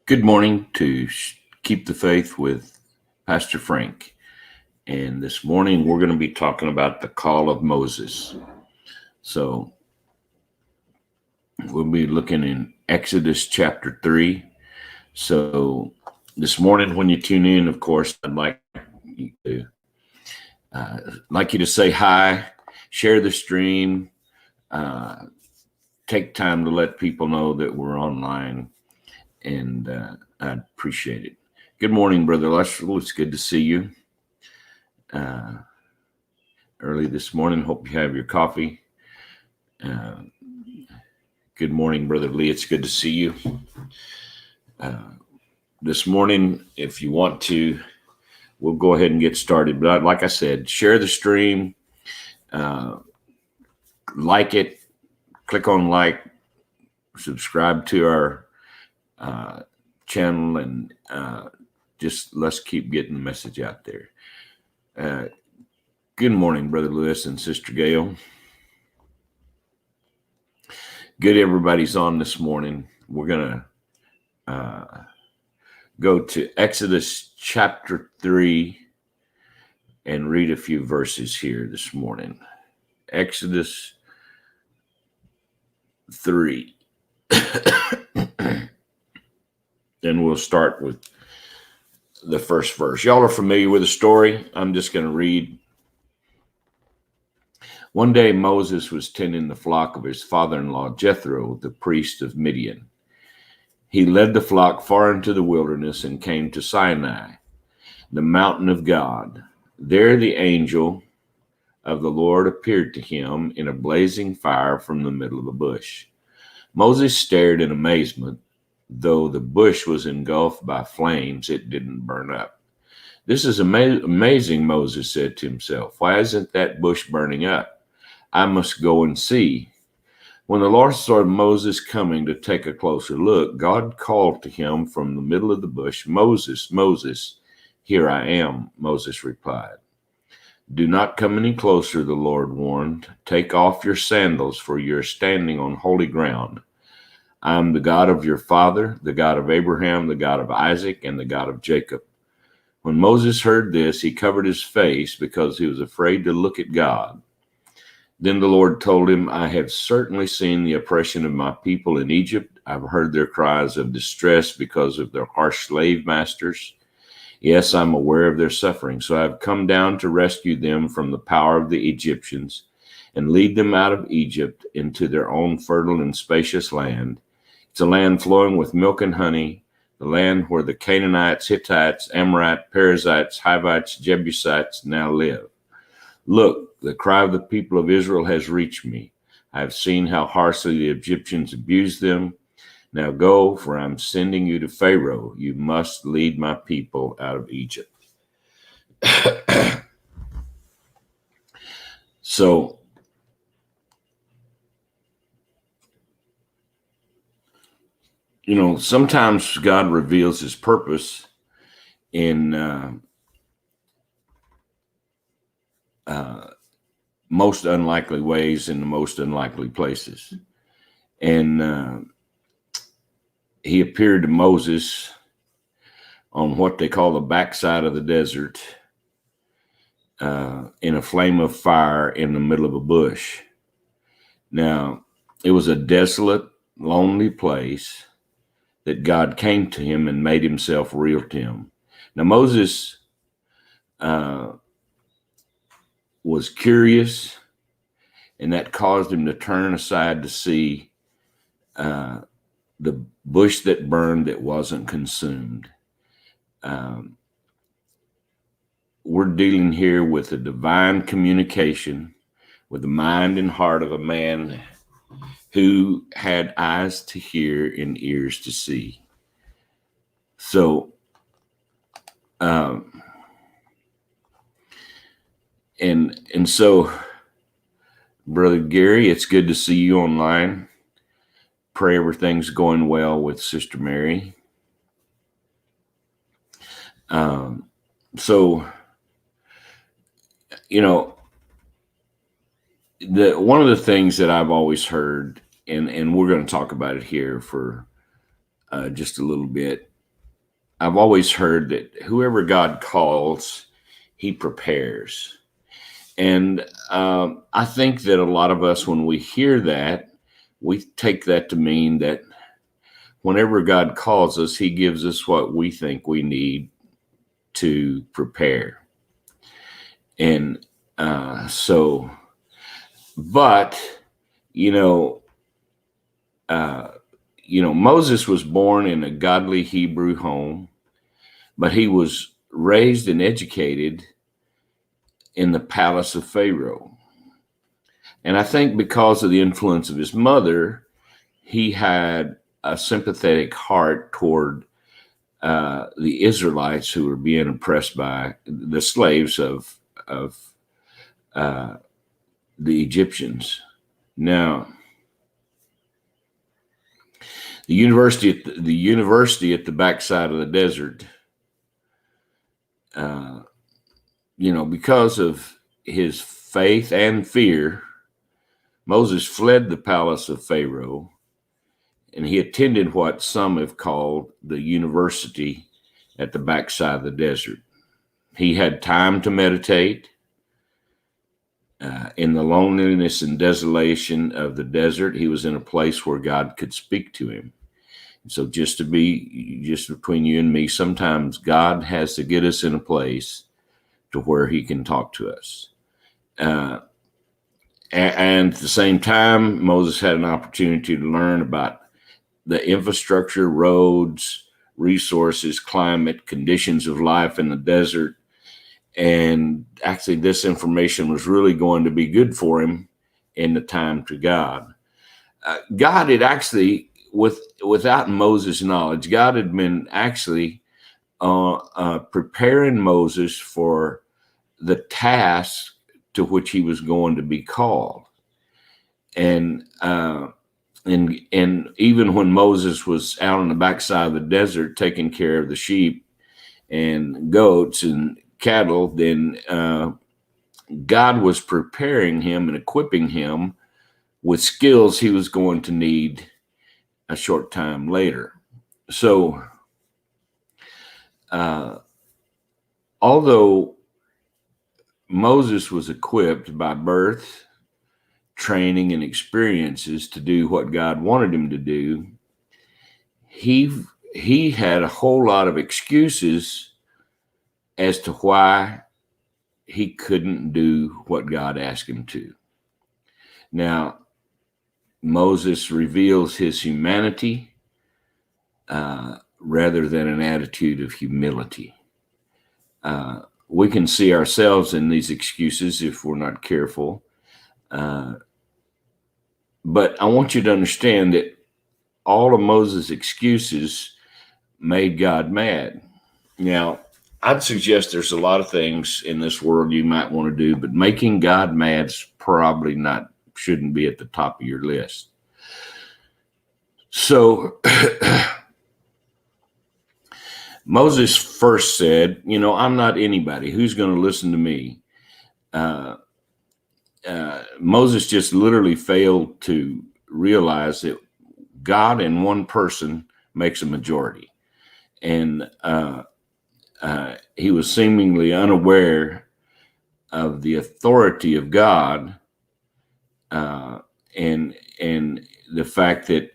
Good morning to Keep the Faith with Pastor Frank. And this morning we're going to be talking about the call of Moses. So we'll be looking in Exodus chapter 3. So this morning when you tune in, of course, I'd like you to say hi, share the stream, take time to let people know that we're online, and I'd appreciate it. Good morning, Brother Luttrell. It's good to see you early this morning. Hope you have your coffee. Good morning, Brother Lee. It's good to see you. This morning, if you want to, we'll go ahead and get started. But like I said, share the stream, like it, click on like, subscribe to our channel, and just let's keep getting the message out there. Good morning, Brother Lewis and Sister Gail. Good, everybody's on this morning. We're going to go to Exodus chapter 3 and read a few verses here this morning. Exodus 3. And we'll start with the first verse. Y'all are familiar with the story. I'm just going to read. One day Moses was tending the flock of his father-in-law Jethro, the priest of Midian. He led the flock far into the wilderness and came to Sinai, the mountain of God. There the angel of the Lord appeared to him in a blazing fire from the middle of a bush. Moses stared in amazement. Though the bush was engulfed by flames, it didn't burn up. This is amazing, Moses said to himself. Why isn't that bush burning up? I must go and see. When the Lord saw Moses coming to take a closer look, God called to him from the middle of the bush, Moses, Moses. Here I am, Moses replied. Do not come any closer, the Lord warned. Take off your sandals, for you're standing on holy ground. I am the God of your father, the God of Abraham, the God of Isaac, and the God of Jacob. When Moses heard this, he covered his face because he was afraid to look at God. Then the Lord told him, I have certainly seen the oppression of my people in Egypt. I've heard their cries of distress because of their harsh slave masters. Yes, I'm aware of their suffering, so I've come down to rescue them from the power of the Egyptians and lead them out of Egypt into their own fertile and spacious land. It's a land flowing with milk and honey, the land where the Canaanites, Hittites, Amorites, Perizzites, Hivites, Jebusites now live. Look, the cry of the people of Israel has reached me. I have seen how harshly the Egyptians abused them. Now go, for I'm sending you to Pharaoh. You must lead my people out of Egypt. So, sometimes God reveals his purpose in most unlikely ways, in the most unlikely places. And he appeared to Moses on what they call the backside of the desert in a flame of fire in the middle of a bush. Now, it was a desolate, lonely place that God came to him and made himself real to him. Now, Moses was curious, and that caused him to turn aside to see the bush that burned that wasn't consumed. We're dealing here with a divine communication with the mind and heart of a man who had eyes to hear and ears to see. So, and so, Brother Gary, it's good to see you online. Pray everything's going well with Sister Mary. So, one of the things that I've always heard, and we're going to talk about it here for just a little bit, I've always heard that whoever God calls, he prepares. And I think that a lot of us, when we hear that, we take that to mean that whenever God calls us, he gives us what we think we need to prepare. And so, but, you know, Moses was born in a godly Hebrew home, but he was raised and educated in the palace of Pharaoh. And I think because of the influence of his mother, he had a sympathetic heart toward the Israelites who were being oppressed by the slaves of the Egyptians. Now, the university at the backside of the desert, because of his faith and fear, Moses fled the palace of Pharaoh, and he attended what some have called the university at the backside of the desert. He had time to meditate. In the loneliness and desolation of the desert, he was in a place where God could speak to him. So just between you and me, sometimes God has to get us in a place to where he can talk to us. And at the same time, Moses had an opportunity to learn about the infrastructure, roads, resources, climate, conditions of life in the desert. And actually, this information was really going to be good for him in the time to God. God had actually, without Moses' knowledge, God had been actually preparing Moses for the task to which he was going to be called. And even when Moses was out on the backside of the desert taking care of the sheep and goats and cattle, then God was preparing him and equipping him with skills he was going to need a short time later. So, although Moses was equipped by birth, training, and experiences to do what God wanted him to do, he had a whole lot of excuses as to why he couldn't do what God asked him to. Now, Moses reveals his humanity rather than an attitude of humility. We can see ourselves in these excuses if we're not careful. But I want you to understand that all of Moses' excuses made God mad. Now, I'd suggest there's a lot of things in this world you might want to do, but making God mad's probably shouldn't be at the top of your list. So Moses first said, I'm not anybody. Who's going to listen to me? Moses just literally failed to realize that God in one person makes a majority. And he was seemingly unaware of the authority of God and the fact that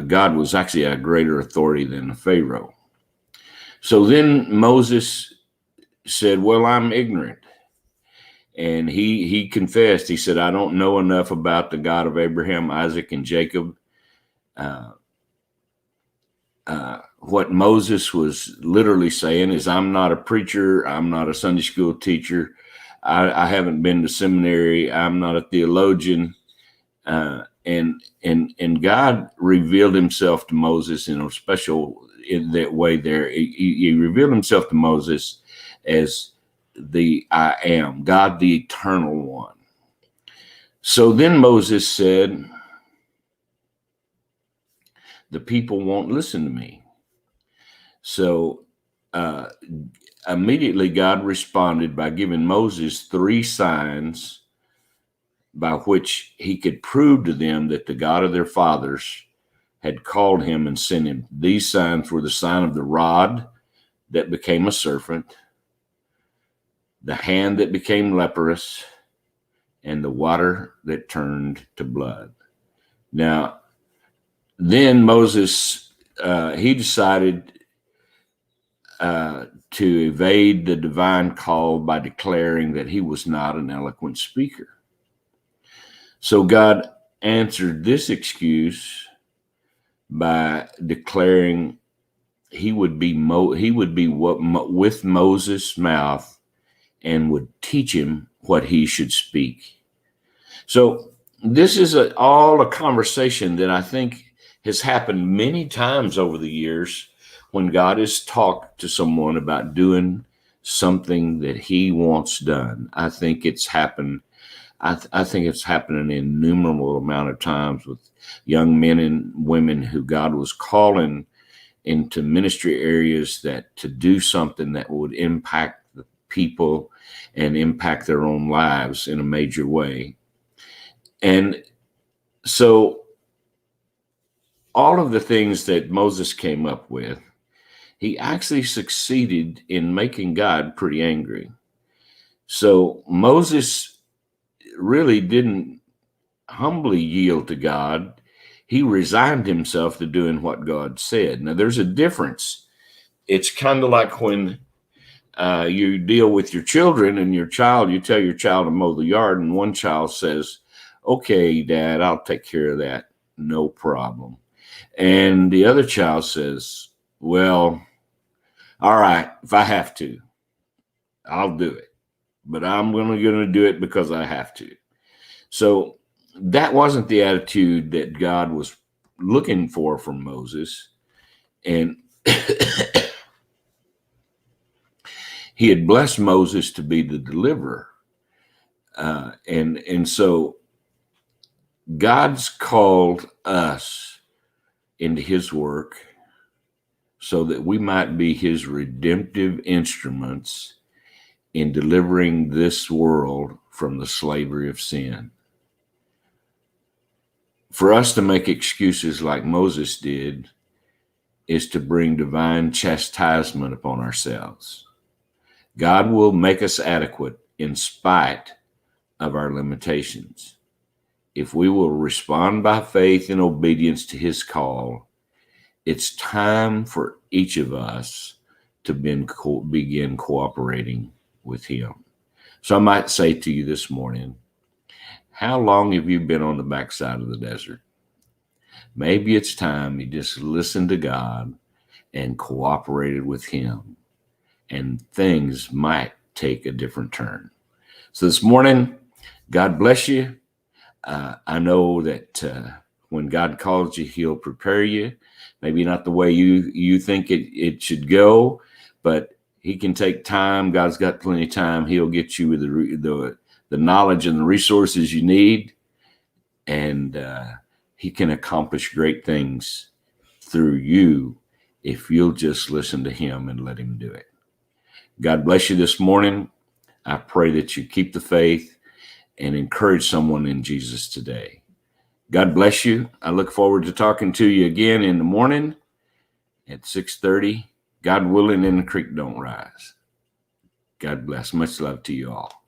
God was actually a greater authority than Pharaoh. So then Moses said, well, I'm ignorant. And he confessed. He said, I don't know enough about the God of Abraham, Isaac, and Jacob. What Moses was literally saying is, I'm not a preacher. I'm not a Sunday school teacher. I haven't been to seminary. I'm not a theologian. And God revealed himself to Moses in a special in that way there. He revealed himself to Moses as the I am, God, the eternal one. So then Moses said, the people won't listen to me. So immediately God responded by giving Moses 3 signs by which he could prove to them that the God of their fathers had called him and sent him. These signs were the sign of the rod that became a serpent, the hand that became leprous, and the water that turned to blood. Now, then Moses, he decided to evade the divine call by declaring that he was not an eloquent speaker. So God answered this excuse by declaring he would be with Moses' mouth and would teach him what he should speak. So this is all a conversation that I think has happened many times over the years when God has talked to someone about doing something that he wants done. I think it's happened. I think it's happened an innumerable amount of times with young men and women who God was calling into ministry areas that to do something that would impact the people and impact their own lives in a major way. And so all of the things that Moses came up with, he actually succeeded in making God pretty angry. So Moses really didn't humbly yield to God. He resigned himself to doing what God said. Now, there's a difference. It's kind of like when you deal with your children and you tell your child to mow the yard, and one child says, "Okay, Dad, I'll take care of that. No problem." And the other child says, "Well, all right, if I have to, I'll do it. But I'm going to do it because I have to." So that wasn't the attitude that God was looking for from Moses. And he had blessed Moses to be the deliverer. And so God's called us into his work so that we might be his redemptive instruments in delivering this world from the slavery of sin. For us to make excuses like Moses did is to bring divine chastisement upon ourselves. God will make us adequate in spite of our limitations. If we will respond by faith and obedience to his call, it's time for each of us to begin cooperating with him. So I might say to you this morning, how long have you been on the backside of the desert? Maybe it's time you just listened to God and cooperated with him, and things might take a different turn. So this morning, God bless you. I know that when God calls you, he'll prepare you. Maybe not the way you think it should go, but he can take time. God's got plenty of time. He'll get you with the knowledge and the resources you need, and he can accomplish great things through you if you'll just listen to him and let him do it. God bless you this morning. I pray that you keep the faith and encourage someone in Jesus today. God bless you. I look forward to talking to you again in the morning at 6:30. God willing, and the creek don't rise. God bless. Much love to you all.